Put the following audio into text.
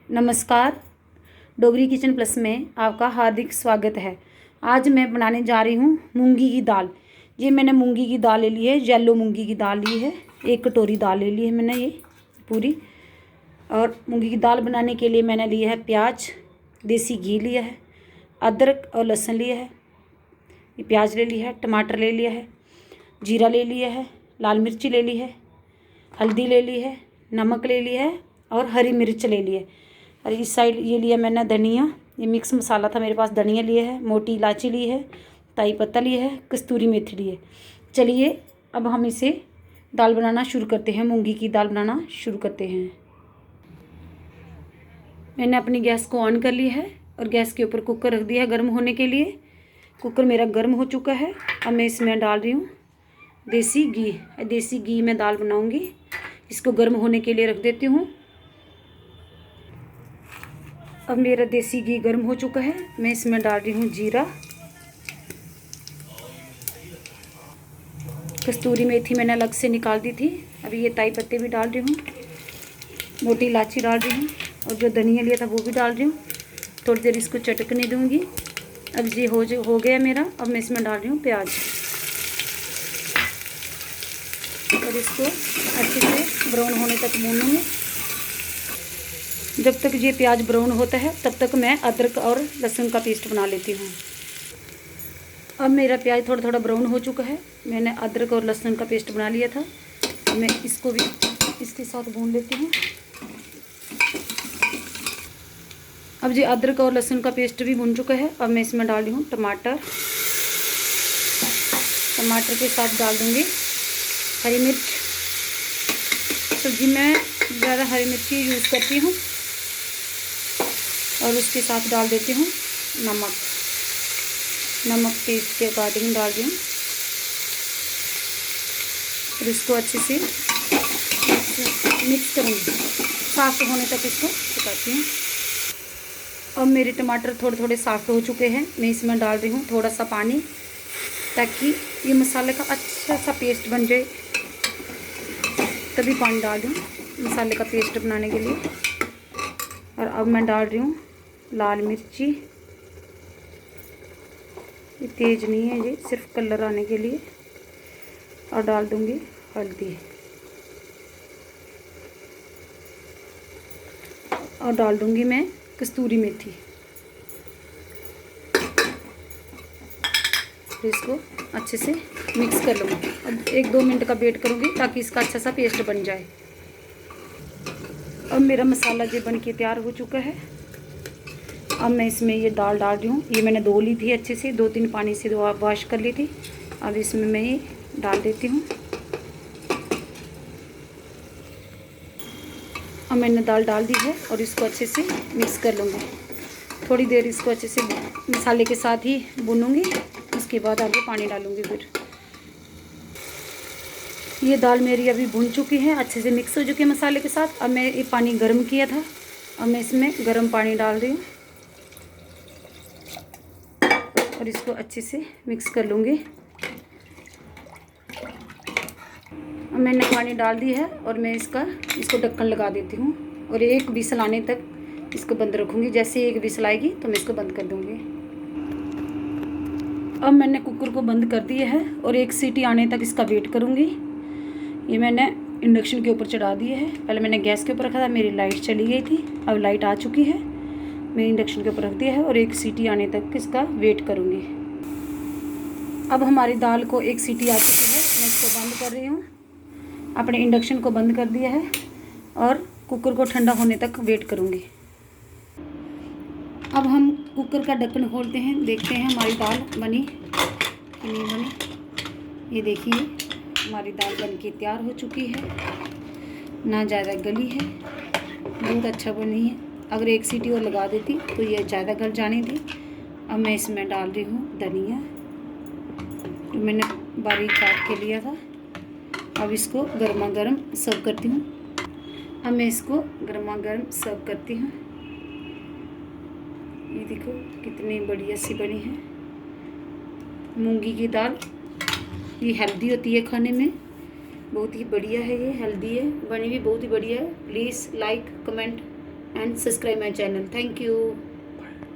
नमस्कार। Dogri kitchen plus में आपका हार्दिक स्वागत है। आज मैं बनाने जा रही हूँ मूंगी की दाल। ये मैंने मूंगी की दाल ले ली है, येलो मूंगी की दाल ली है। 1 कटोरी दाल ले ली है मैंने ये पूरी। और मूंगी की दाल बनाने के लिए मैंने लिया है प्याज, देसी घी लिया है, अदरक और लहसुन लिया है, ये प्याज ले लिया है, टमाटर ले लिया है, जीरा ले लिया है, लाल मिर्ची ले ली है, हल्दी ले ली है, नमक ले लिया है और हरी मिर्च ले ली है। और इस साइड ये लिया मैंने धनिया, ये मिक्स मसाला था मेरे पास। धनिया लिए है, मोटी इलायची ली है, ताई पत्ता लिया है, कस्तूरी मेथी ली है। चलिए अब हम इसे दाल बनाना शुरू करते हैं। मूंगी की दाल बनाना शुरू करते हैं। मैंने अपनी गैस को ऑन कर लिया है और गैस के ऊपर कुकर रख दिया है गर्म होने के लिए। कुकर मेरा गर्म हो चुका है। अब मैं इसमें डाल रही हूँ देसी घी। देसी घी में दाल बनाऊँगी। इसको गर्म होने के लिए रख देती हूँ। अब मेरा देसी घी गर्म हो चुका है। मैं इसमें डाल रही हूँ जीरा, कस्तूरी मेथी मैंने अलग से निकाल दी थी। अभी ये ताई पत्ते भी डाल रही हूँ, मोटी इलायची डाल रही हूँ और जो धनिया लिया था वो भी डाल रही हूँ। थोड़ी देर इसको चटकने दूँगी। अब ये हो गया मेरा। अब मैं इसमें डाल रही हूँ प्याज और इसको अच्छे से ब्राउन होने तक भूनूँगी। जब तक ये प्याज ब्राउन होता है तब तक मैं अदरक और लहसुन का पेस्ट बना लेती हूँ। अब मेरा प्याज थोड़ा थोड़ा ब्राउन हो चुका है। मैंने अदरक और लहसुन का पेस्ट बना लिया था। मैं इसको भी इसके साथ भून लेती हूँ। अब ये अदरक और लहसुन का पेस्ट भी भून चुका है। अब मैं इसमें डाल रही हूँ टमाटर। टमाटर के साथ डाल दूँगी हरी मिर्च। सब्जी में ज़्यादा हरी मिर्ची यूज़ करती हूँ। और उसके साथ डाल देती हूँ नमक। नमक टेस्ट के अकॉर्डिंग डाल रही हूँ। और इसको अच्छे से मिक्स करूँगी, सॉफ्ट होने तक इसको पकाती हूँ। अब मेरे टमाटर थोड़े थोड़े सॉफ्ट हो चुके हैं। मैं इसमें डाल रही हूँ थोड़ा सा पानी, ताकि ये मसाले का अच्छा सा पेस्ट बन जाए। तभी पानी डाल दूँ मसाले का पेस्ट बनाने के लिए। और अब मैं डाल रही हूँ लाल मिर्ची। ये तेज़ नहीं है, ये सिर्फ कलर आने के लिए। और डाल दूँगी हल्दी और डाल दूँगी मैं कस्तूरी मेथी। तो इसको अच्छे से मिक्स कर लूँगी। अब 1-2 मिनट का वेट करूँगी ताकि इसका अच्छा सा पेस्ट बन जाए। अब मेरा मसाला ये बन के तैयार हो चुका है। अब मैं इसमें ये दाल डाल रही हूँ। ये मैंने धो ली थी अच्छे से, 2-3 पानी से वॉश कर ली थी। अब इसमें मैं ये डाल देती हूँ। अब मैंने दाल डाल दी है और इसको अच्छे से मिक्स कर लूँगी। थोड़ी देर इसको अच्छे से मसाले के साथ ही भूनूँगी। उसके बाद आगे पानी डालूँगी। फिर ये दाल मेरी अभी भुन चुकी है, अच्छे से मिक्स हो चुकी है मसाले के साथ। अब मैं ये पानी गर्म किया था। अब मैं इसमें गर्म पानी डाल रही हूँ और इसको अच्छे से मिक्स कर लूँगी। अब मैंने पानी डाल दी है और मैं इसको ढक्कन लगा देती हूँ और 1 विसल आने तक इसको बंद रखूँगी। जैसे 1 विसल आएगी तो मैं इसको बंद कर दूँगी। अब मैंने कुकर को बंद कर दिया है और 1 सीटी आने तक इसका वेट करूँगी। ये मैंने इंडक्शन के ऊपर चढ़ा दिया है। पहले मैंने गैस के ऊपर रखा था, मेरी लाइट चली गई थी। अब लाइट आ चुकी है। मैं इंडक्शन के ऊपर रख दिया है और 1 सीटी आने तक इसका वेट करूँगी। अब हमारी दाल को 1 सीटी आ चुकी है। मैं इसको बंद कर रही हूँ। अपने इंडक्शन को बंद कर दिया है और कुकर को ठंडा होने तक वेट करूँगी। अब हम कुकर का ढक्कन खोलते हैं, देखते हैं हमारी दाल बनी कि नहीं बनी। ये देखिए हमारी दाल बन के तैयार हो चुकी है। ना ज़्यादा गली है, बहुत अच्छा बनी है। अगर 1 सीटी और लगा देती तो ये ज़्यादा गल जानी थी। अब मैं इसमें डाल रही हूँ धनिया, तो मैंने बारीक काट के लिया था। अब इसको गर्मा गर्म सर्व करती हूँ। अब मैं इसको गर्मा गर्म सर्व करती हूँ। ये देखो कितनी बढ़िया सी बनी है मूंगी की दाल। ये हेल्दी होती है खाने में, बहुत ही बढ़िया है। ये हेल्दी है, बनी भी बहुत ही बढ़िया है। Please like comment and subscribe my channel. Thank you.